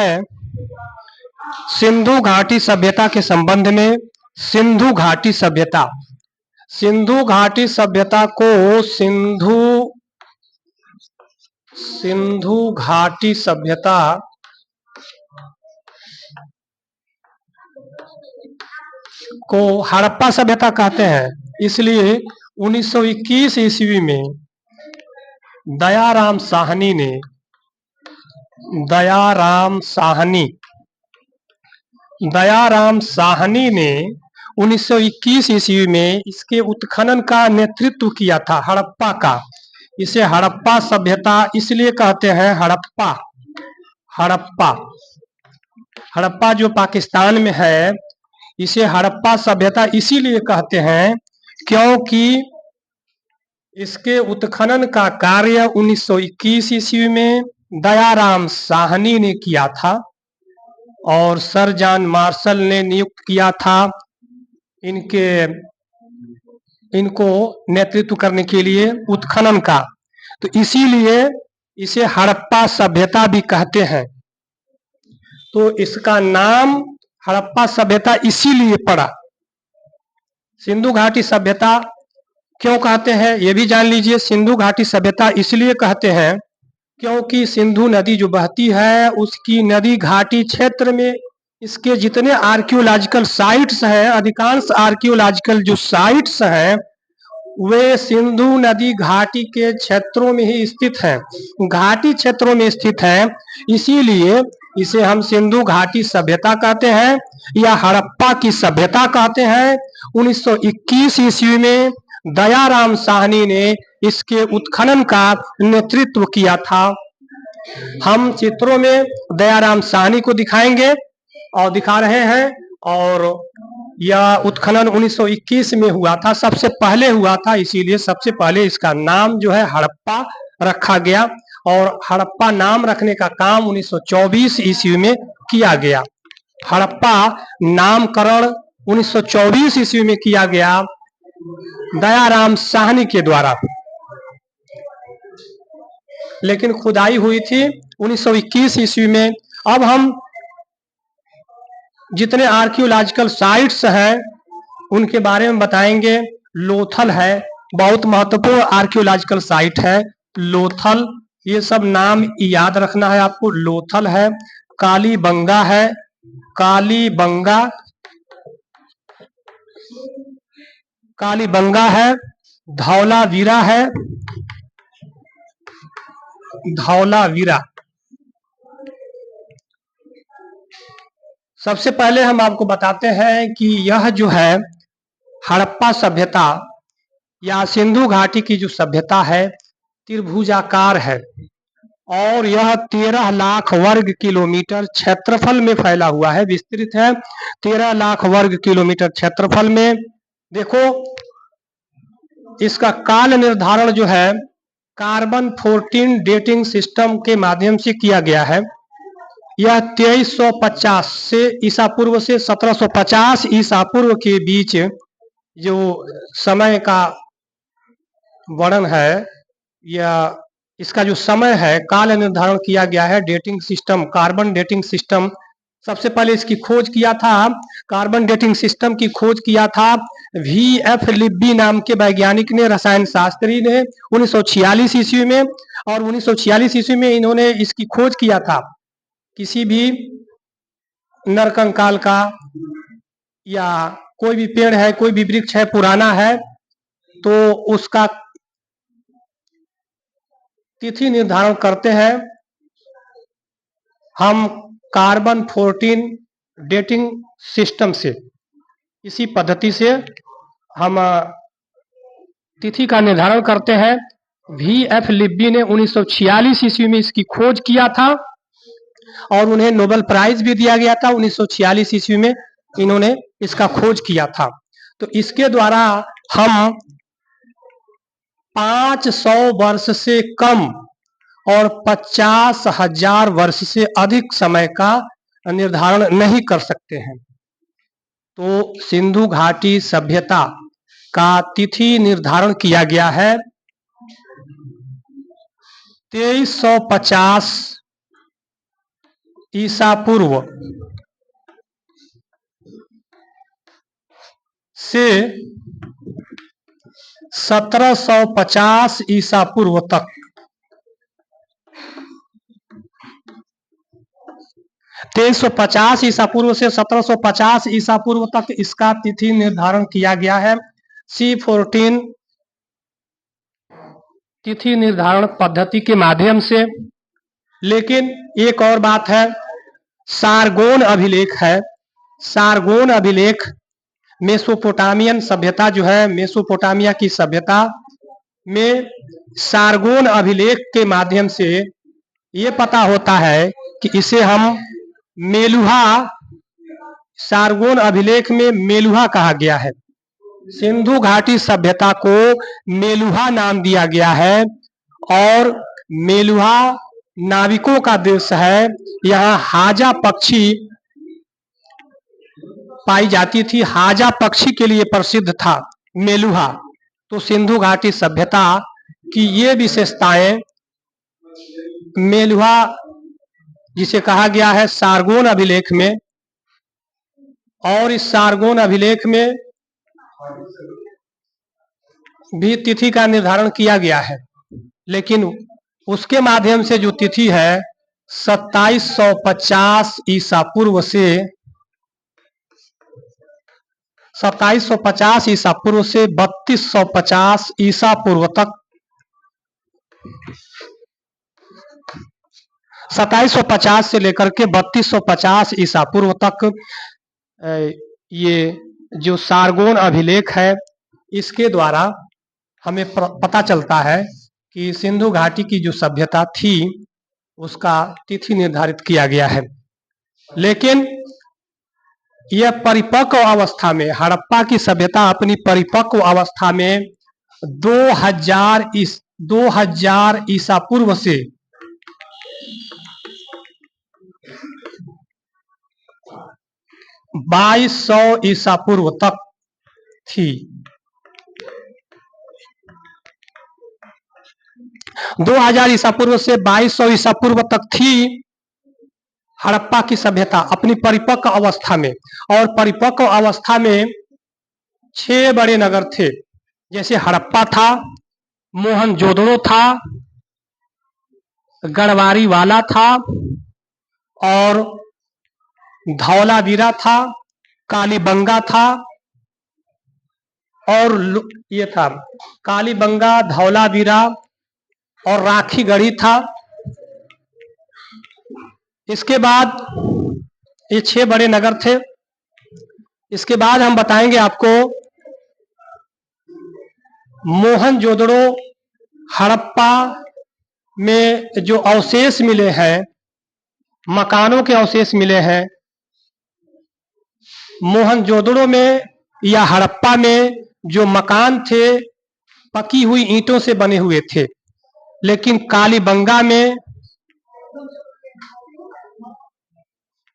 है सिंधु घाटी सभ्यता के संबंध में। सिंधु घाटी सभ्यता, सिंधु घाटी सभ्यता को सिंधु घाटी सभ्यता को हड़प्पा सभ्यता कहते हैं। इसलिए 1921 ईस्वी में दयाराम साहनी ने 1921 ईस्वी में इसके उत्खनन का नेतृत्व किया था, हड़प्पा का। इसे हड़प्पा सभ्यता इसलिए कहते हैं, हड़प्पा जो पाकिस्तान में है, इसे हड़प्पा सभ्यता इसीलिए कहते हैं क्योंकि इसके उत्खनन का कार्य 1921 ईस्वी में दयाराम साहनी ने किया था और सर जॉन मार्शल ने नियुक्त किया था इनको नेतृत्व करने के लिए उत्खनन का। तो इसीलिए इसे हड़प्पा सभ्यता भी कहते हैं। तो इसका नाम हड़प्पा सभ्यता इसीलिए पड़ा। सिंधु घाटी सभ्यता क्यों कहते हैं ये भी जान लीजिए। सिंधु घाटी सभ्यता इसलिए कहते हैं क्योंकि सिंधु नदी जो बहती है उसकी नदी घाटी क्षेत्र में इसके जितने आर्कियोलॉजिकल साइट्स हैं, अधिकांश आर्कियोलॉजिकल जो साइट्स हैं वे सिंधु नदी घाटी के क्षेत्रों में ही स्थित हैं, घाटी क्षेत्रों में स्थित हैं। इसीलिए इसे हम सिंधु घाटी सभ्यता कहते हैं या हड़प्पा की सभ्यता कहते हैं। 1921 ईस्वी में दयाराम साहनी ने इसके उत्खनन का नेतृत्व किया था। हम चित्रों में दयाराम साहनी को दिखाएंगे और दिखा रहे हैं। और यह उत्खनन 1921 में हुआ था, सबसे पहले हुआ था, इसीलिए सबसे पहले इसका नाम जो है हड़प्पा रखा गया। और हड़प्पा नाम रखने का काम 1924 ईस्वी में किया गया। हड़प्पा नामकरण 1924 ईस्वी में किया गया दयाराम साहनी के द्वारा, लेकिन खुदाई हुई थी 1921 ईस्वी में। अब हम जितने आर्कियोलॉजिकल साइट्स हैं उनके बारे में बताएंगे। लोथल है, बहुत महत्वपूर्ण आर्कियोलॉजिकल साइट है लोथल। ये सब नाम याद रखना है आपको। लोथल है, कालीबंगा है, कालीबंगा है, धौलावीरा है, धौलावीरा। सबसे पहले हम आपको बताते हैं कि यह जो है हड़प्पा सभ्यता या सिंधु घाटी की जो सभ्यता है त्रिभुजाकार है और यह 13 लाख वर्ग किलोमीटर क्षेत्रफल में फैला हुआ है, विस्तृत है 13 लाख वर्ग किलोमीटर क्षेत्रफल में। देखो इसका काल निर्धारण जो है कार्बन 14 डेटिंग सिस्टम के माध्यम से किया गया है। यह 2350 से ईसा पूर्व से 1750 ईसा पूर्व के बीच जो समय का वर्णन है या इसका जो समय है काल निर्धारण किया गया है। Dating system, carbon dating system, सबसे पहले इसकी खोज किया था, कार्बन डेटिंग सिस्टम की खोज किया था VF लिब्बी नाम के वैज्ञानिक ने, रसायन शास्त्री ने 1946 ईस्वी में। और 1946 ईस्वी में इन्होंने इसकी खोज किया था किसी भी नरकंकाल का या कोई भी पेड़ है, कोई भी वृक्ष है, पुराना है तो उसका तिथि निर्धारण करते हैं हम कार्बन 14 डेटिंग सिस्टम से। इसी पद्धति से हम तिथि का निर्धारण करते हैं। VF लिब्बी ने 1946 ईस्वी में इसकी खोज किया था और उन्हें नोबेल प्राइज भी दिया गया था। 1946 ईस्वी में इन्होंने इसका खोज किया था। तो इसके द्वारा हम 500 वर्ष से कम और 50,000 वर्ष से अधिक समय का निर्धारण नहीं कर सकते हैं। तो सिंधु घाटी सभ्यता का तिथि निर्धारण किया गया है 2350 ईसा पूर्व से 1750 ईसा पूर्व तक 1350 ईसा पूर्व से 1750 ईसा पूर्व तक इसका तिथि निर्धारण किया गया है। C14 तिथि निर्धारण पद्धति के माध्यम से। लेकिन एक और बात है, सारगोन अभिलेख है। सारगोन अभिलेख मेसोपोटामियन सभ्यता जो है, मेसोपोटामिया की सभ्यता में सारगोन अभिलेख के माध्यम से ये पता होता है कि इसे हम मेलुहा, सारगोन अभिलेख में मेलुहा कहा गया है। सिंधु घाटी सभ्यता को मेलुहा नाम दिया गया है और मेलुहा नाविकों का देश है। यहाँ हाजा पक्षी पाई जाती थी, हाजा पक्षी के लिए प्रसिद्ध था मेलुहा। तो सिंधु घाटी सभ्यता की ये विशेषताएं मेलुहा जिसे कहा गया है सारगोन अभिलेख में, और इस सारगोन अभिलेख में भी तिथि का निर्धारण किया गया है। लेकिन उसके माध्यम से जो तिथि है 2750 ईसा पूर्व से 2750 ईसा पूर्व से 3250 ईसा पूर्व तक, 2750 से लेकर के 3250 ईसा पूर्व तक ये जो सारगोन अभिलेख है इसके द्वारा हमें पता चलता है कि सिंधु घाटी की जो सभ्यता थी उसका तिथि निर्धारित किया गया है। लेकिन यह परिपक्व अवस्था में, हड़प्पा की सभ्यता अपनी परिपक्व अवस्था में 2000 ईसा पूर्व से 2200 ईसा पूर्व तक थी। 2000 ईसा पूर्व से 2200 ईसा पूर्व तक थी हड़प्पा की सभ्यता अपनी परिपक्व अवस्था में। और परिपक्व अवस्था में 6 बड़े नगर थे, जैसे हड़प्पा था, मोहनजोदड़ो था, गढ़वारी वाला था और धौलावीरा था, कालीबंगा था और ये था कालीबंगा, धौलावीरा और राखीगढ़ी था। इसके बाद ये 6 बड़े नगर थे। इसके बाद हम बताएंगे आपको मोहनजोदड़ो हड़प्पा में जो अवशेष मिले हैं, मकानों के अवशेष मिले हैं। मोहनजोदड़ो में या हड़प्पा में जो मकान थे पकी हुई ईंटों से बने हुए थे, लेकिन कालीबंगा में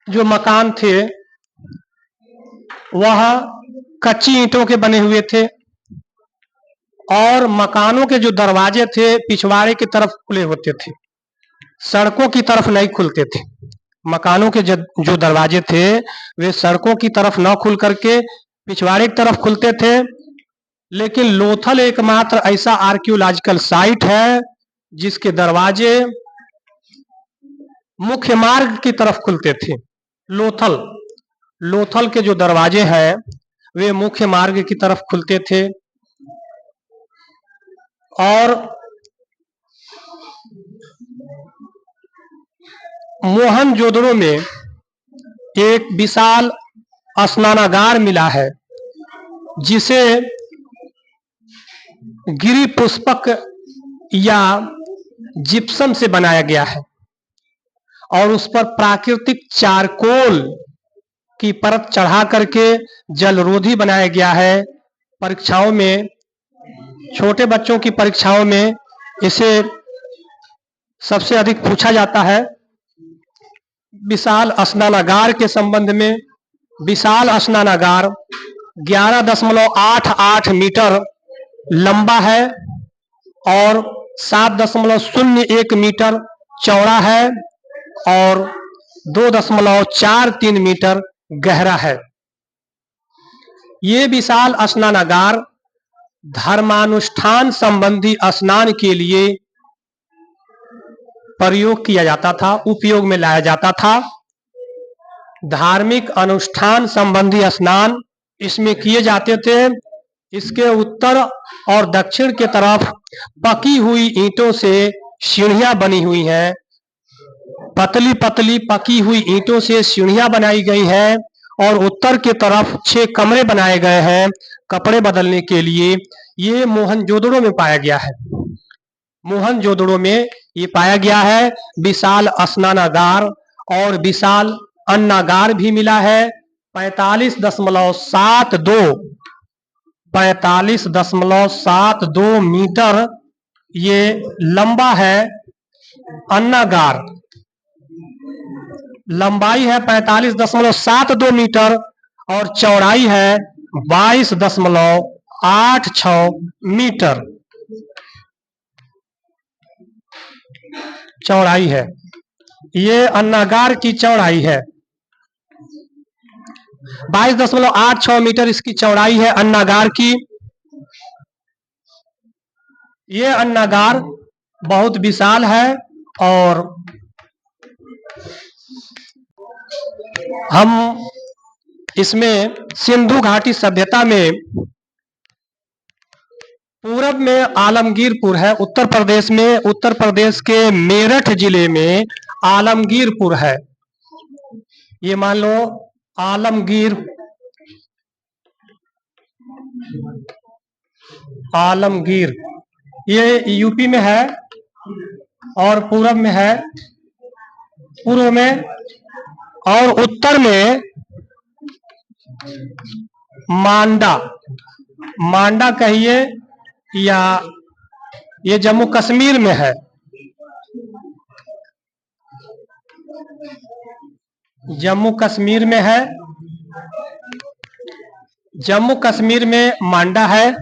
जो मकान थे वह कच्ची ईंटों के बने हुए थे और मकानों के जो दरवाजे थे पिछवाड़े की तरफ खुले होते थे, सड़कों की तरफ नहीं खुलते थे। मकानों के जो दरवाजे थे वे सड़कों की तरफ न खुल करके पिछवाड़े की तरफ खुलते थे। लेकिन लोथल एकमात्र ऐसा आर्कियोलॉजिकल साइट है जिसके दरवाजे मुख्य मार्ग की तरफ खुलते थे। लोथल के जो दरवाजे हैं वे मुख्य मार्ग की तरफ खुलते थे। और मोहनजोदड़ो में एक विशाल स्नानागार मिला है जिसे गिरि पुष्पक या जिप्सम से बनाया गया है और उस पर प्राकृतिक चारकोल की परत चढ़ा करके जलरोधी बनाया गया है। परीक्षाओं में, छोटे बच्चों की परीक्षाओं में इसे सबसे अधिक पूछा जाता है। विशाल स्नानागार के संबंध में, विशाल स्नानागार 11.88 मीटर लंबा है और 7.01 मीटर चौड़ा है और 2.43 मीटर गहरा है। ये विशाल स्नानागार धर्मानुष्ठान संबंधी स्नान के लिए प्रयोग किया जाता था, उपयोग में लाया जाता था। धार्मिक अनुष्ठान संबंधी स्नान इसमें किए जाते थे। इसके उत्तर और दक्षिण के तरफ पकी हुई ईंटों से सीढ़ियां बनी हुई हैं। पतली पतली पकी हुई ईंटों से सीढ़ियां बनाई गई हैं और उत्तर के तरफ 6 कमरे बनाए गए हैं कपड़े बदलने के लिए। ये मोहनजोदड़ो में पाया गया है। मोहनजोदड़ो में ये पाया गया है। विशाल स्नानागार और विशाल अन्नागार भी मिला है। 45.72 मीटर ये लंबा है। अन्नागार लंबाई है 45.72 मीटर और चौड़ाई है 22.86 मीटर चौड़ाई है। ये अन्नागार की चौड़ाई है। 22.86 मीटर इसकी चौड़ाई है अन्नागार की। ये अन्नागार बहुत विशाल है और हम इसमें सिंधु घाटी सभ्यता में पूरब में आलमगीरपुर है। उत्तर प्रदेश में, उत्तर प्रदेश के मेरठ जिले में आलमगीरपुर है। ये मान लो आलमगीर ये यूपी में है और पूरब में है, पूर्व में, और उत्तर में मांडा कहिए या ये जम्मू कश्मीर में है। जम्मू कश्मीर में है। जम्मू कश्मीर में मांडा है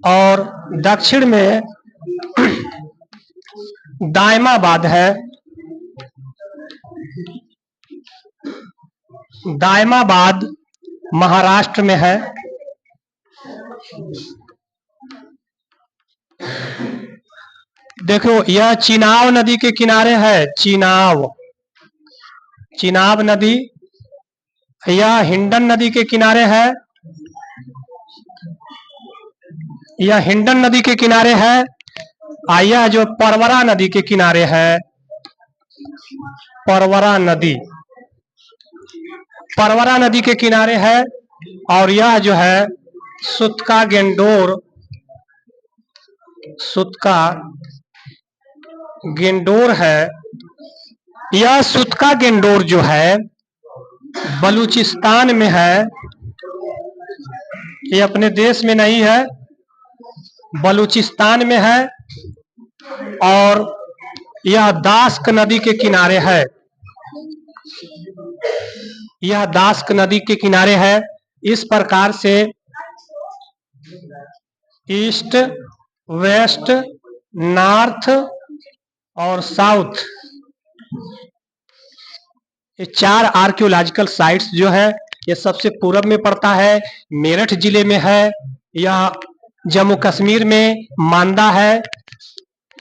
और दक्षिण में दायमाबाद है। दायमाबाद महाराष्ट्र में है। देखो यह चिनाब नदी के किनारे है। चिनाब नदी, यह हिंडन नदी के किनारे है। यह हिंडन नदी के किनारे है। यह जो परवरा नदी के किनारे है, परवरा नदी के किनारे है। और यह जो है सुतका गेंडोर है। यह सुतका गेंडोर जो है बलूचिस्तान में है। ये अपने देश में नहीं है, बलूचिस्तान में है। और यह दास्क नदी के किनारे है। यह दास्क नदी के किनारे है। इस प्रकार से ईस्ट, वेस्ट, नॉर्थ और साउथ, ये 4 आर्कियोलॉजिकल साइट्स जो है ये सबसे पूरब में पड़ता है, मेरठ जिले में है। यह जम्मू कश्मीर में मांदा है,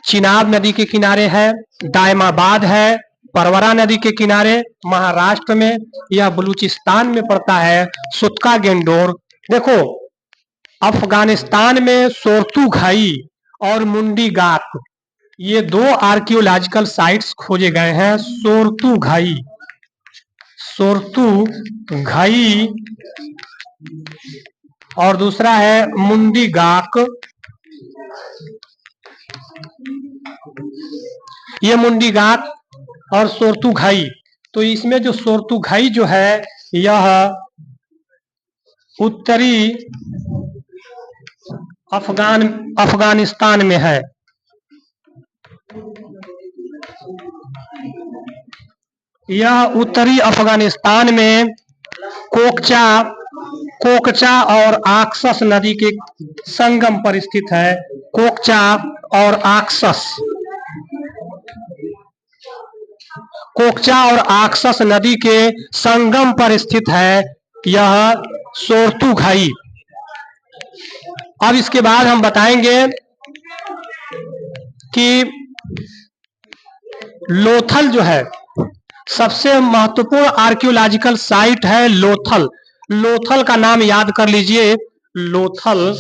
चिनाब नदी के किनारे है। दायमाबाद है, परवरा नदी के किनारे महाराष्ट्र में। यह बलूचिस्तान में पड़ता है, सुतका गेंडोर। देखो अफगानिस्तान में सोरतू घाई और मुंडी गाक, ये 2 आर्कियोलॉजिकल साइट्स खोजे गए हैं। सोरतू घाई और दूसरा है मुंडी गाक। ये मुंडी गाक और सोरतू घाई। तो इसमें जो सोरतू घाई जो है यह उत्तरी अफगानिस्तान में है। यह उत्तरी अफगानिस्तान में कोकचा और आक्सस नदी के संगम पर स्थित है। कोकचा और आक्सस नदी के संगम पर स्थित है यह सोरथु घाई। अब इसके बाद हम बताएंगे कि लोथल जो है सबसे महत्वपूर्ण आर्कियोलॉजिकल साइट है लोथल। लोथल का नाम याद कर लीजिए। लोथल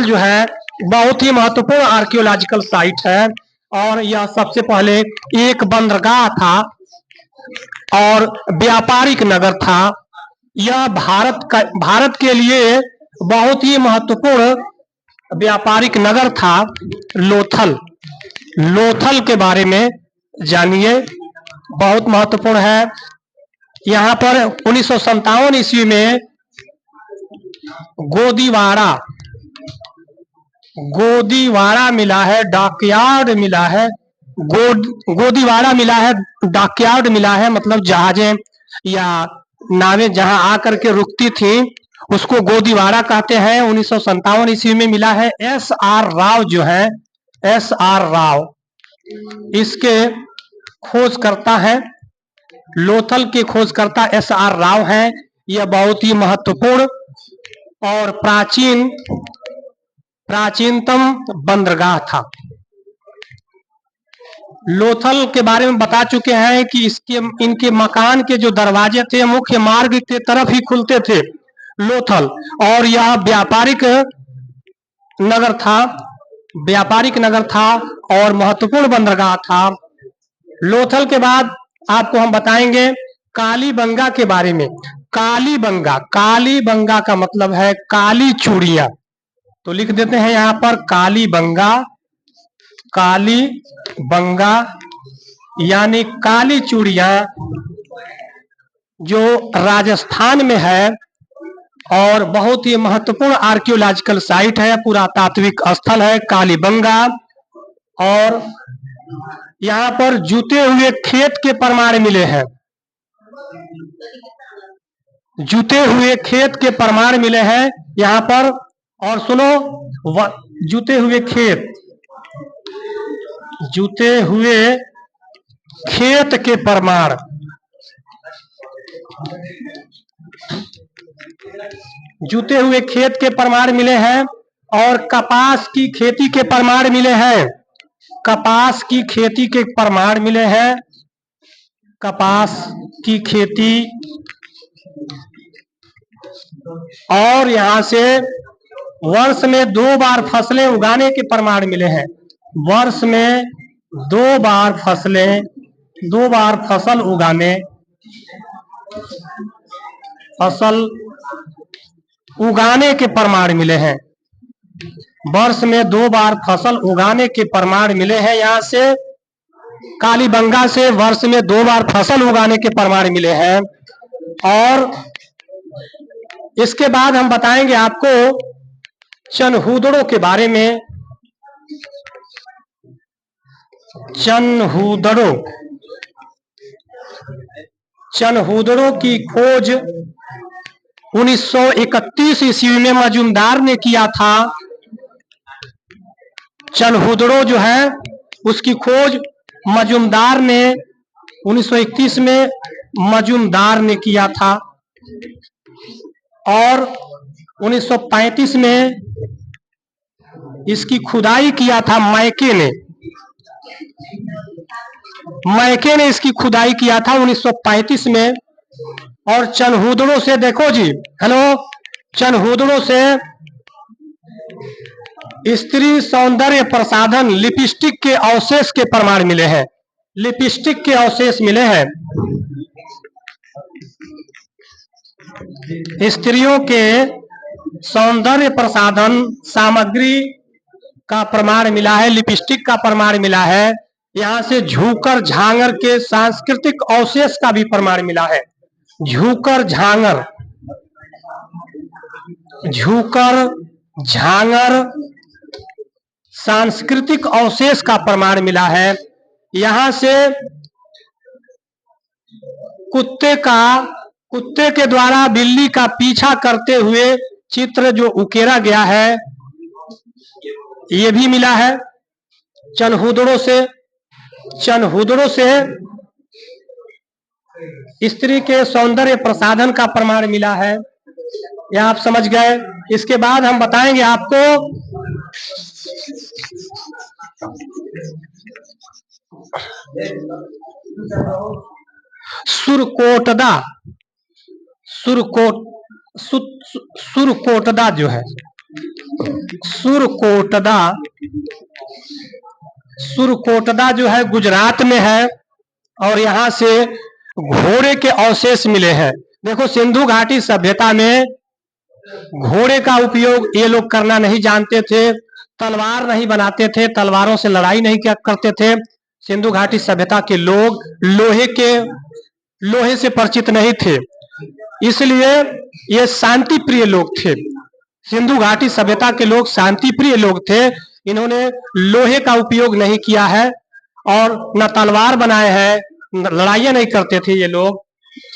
जो है बहुत ही महत्वपूर्ण आर्कियोलॉजिकल साइट है और यह सबसे पहले एक बंदरगाह था और व्यापारिक नगर था। यह भारत के लिए बहुत ही महत्वपूर्ण व्यापारिक नगर था लोथल। लोथल के बारे में जानिए, बहुत महत्वपूर्ण है। यहाँ पर 1957 ईस्वी में गोदीवाड़ा मिला है, डॉकयार्ड मिला है। गोदीवाड़ा मिला है, डॉकयार्ड मिला है, मतलब जहाजें या नावें जहां आकर के रुकती थी उसको गोदीवाड़ा कहते हैं। 1957 ईस्वी में मिला है। एस.आर. राव जो है, एस.आर. राव इसके खोजकर्ता है। लोथल के खोजकर्ता एस.आर. राव हैं। यह बहुत ही महत्वपूर्ण और प्राचीनतम बंदरगाह था। लोथल के बारे में बता चुके हैं कि इनके मकान के जो दरवाजे थे मुख्य मार्ग के तरफ ही खुलते थे लोथल, और यह व्यापारिक नगर था और महत्वपूर्ण बंदरगाह था। लोथल के बाद आपको हम बताएंगे कालीबंगा के बारे में। कालीबंगा का मतलब है काली चूड़ियां, तो लिख देते हैं यहाँ पर कालीबंगा यानी काली चूड़ियां, जो राजस्थान में है और बहुत ही महत्वपूर्ण आर्कियोलॉजिकल साइट है, पुरातात्विक स्थल है कालीबंगा। और यहाँ पर जूते हुए खेत के प्रमाण मिले हैं। जूते हुए खेत के प्रमाण मिले हैं यहाँ पर। और सुनो, जूते हुए खेत के प्रमाण, जूते हुए खेत के प्रमाण मिले हैं और कपास की खेती के प्रमाण मिले हैं। कपास की खेती के प्रमाण मिले हैं। कपास की खेती, और यहाँ से वर्ष में 2 बार फसलें उगाने के प्रमाण मिले हैं। वर्ष में 2 बार फसल उगाने के प्रमाण मिले हैं। वर्ष में 2 बार फसल उगाने के प्रमाण मिले हैं। यहाँ से कालीबंगा से वर्ष में 2 बार फसल उगाने के प्रमाण मिले हैं। और इसके बाद हम बताएंगे आपको चनहूदड़ों के बारे में। चनहूदड़ों की खोज 1931 ईस्वी में मजूमदार ने किया था। चनहूदड़ों जो है उसकी खोज मजूमदार ने 1931 में मजूमदार ने किया था और 1935 में इसकी खुदाई किया था मैके ने इसकी खुदाई किया था 1935 में। और चनहूदड़ों से देखो जी, चनहूदड़ों से स्त्री सौंदर्य प्रसाधन लिपस्टिक के अवशेष के प्रमाण मिले हैं। लिपस्टिक के अवशेष मिले हैं। स्त्रियों के सौंदर्य प्रसाधन सामग्री का प्रमाण मिला है, लिपस्टिक का प्रमाण मिला है। यहाँ से झूकर झांगर के सांस्कृतिक अवशेष का भी प्रमाण मिला है। झूकर झांगर सांस्कृतिक अवशेष का प्रमाण मिला है। यहाँ से कुत्ते के द्वारा बिल्ली का पीछा करते हुए चित्र जो उकेरा गया है, ये भी मिला है चनहूदड़ों से। चनहुदरों से स्त्री के सौंदर्य प्रसाधन का प्रमाण मिला है। यह आप समझ गए। इसके बाद हम बताएंगे आपको सुरकोटदा। सुरकोट सुरकोटदा जो है, सुरकोटदा, सुरकोटदा जो है गुजरात में है और यहाँ से घोड़े के अवशेष मिले हैं। देखो, सिंधु घाटी सभ्यता में घोड़े का उपयोग ये लोग करना नहीं जानते थे, तलवार नहीं बनाते थे, तलवारों से लड़ाई नहीं करते थे। सिंधु घाटी सभ्यता के लोग लोहे से परिचित नहीं थे, इसलिए ये शांति प्रिय लोग थे। सिंधु घाटी सभ्यता के लोग शांति प्रिय लोग थे। इन्होंने लोहे का उपयोग नहीं किया है और न तलवार बनाए हैं, लड़ाइयां नहीं करते थे ये लोग।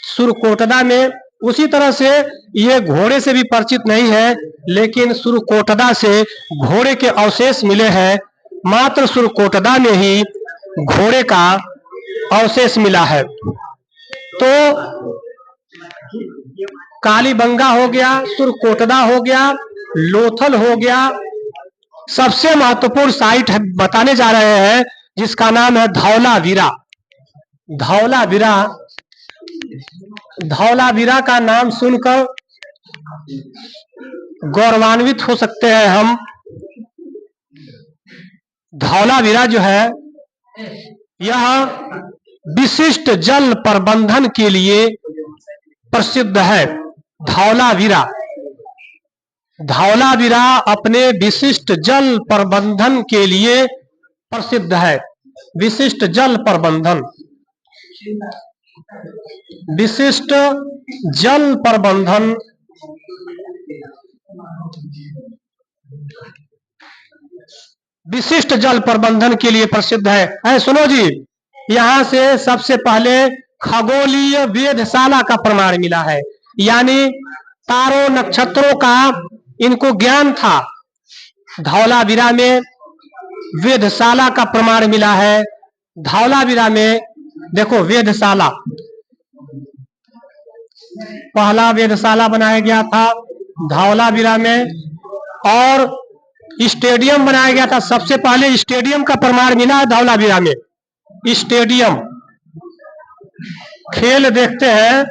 सुरकोटदा में उसी तरह से ये घोड़े से भी परिचित नहीं है, लेकिन सुरकोटदा से घोड़े के अवशेष मिले हैं। मात्र सुरकोटदा में ही घोड़े का अवशेष मिला है। तो कालीबंगा हो गया, सुरकोटदा हो गया, लोथल हो गया। सबसे महत्वपूर्ण साइट बताने जा रहे हैं जिसका नाम है धौलावीरा। धौलावीरा, धौलावीरा का नाम सुनकर गौरवान्वित हो सकते हैं हम। धौलावीरा जो है यह विशिष्ट जल प्रबंधन के लिए प्रसिद्ध है। धौलावीरा, धौलावीरा अपने विशिष्ट जल प्रबंधन के लिए प्रसिद्ध है। विशिष्ट जल प्रबंधन, विशिष्ट जल प्रबंधन, विशिष्ट जल प्रबंधन के लिए प्रसिद्ध है। सुनो जी, यहां से सबसे पहले खगोलीय वेधशाला का प्रमाण मिला है, यानी तारों नक्षत्रों का इनको ज्ञान था। धौलावीरा में वेधशाला का प्रमाण मिला है। धौलावीरा में देखो वेधशाला, पहला वेधशाला बनाया गया था धौलावीरा में, और स्टेडियम बनाया गया था। सबसे पहले स्टेडियम का प्रमाण मिला है धौलावीरा में। स्टेडियम, खेल देखते हैं,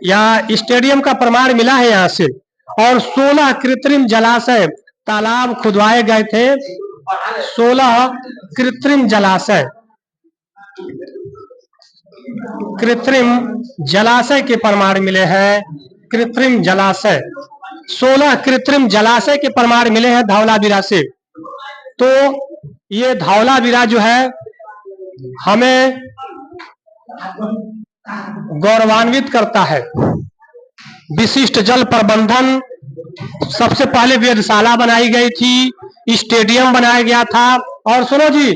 या स्टेडियम का प्रमाण मिला है यहां से। और 16 कृत्रिम जलाशय, तालाब खुदवाए गए थे। 16 कृत्रिम जलाशय, कृत्रिम जलाशय के प्रमाण मिले हैं। कृत्रिम जलाशय, 16 कृत्रिम जलाशय के प्रमाण मिले हैं धौलावीरा से। तो ये धौलावीरा जो है हमें गौरवान्वित करता है। विशिष्ट जल प्रबंधन, सबसे पहले वेधशाला बनाई गई थी, स्टेडियम बनाया गया था। और सुनो जी,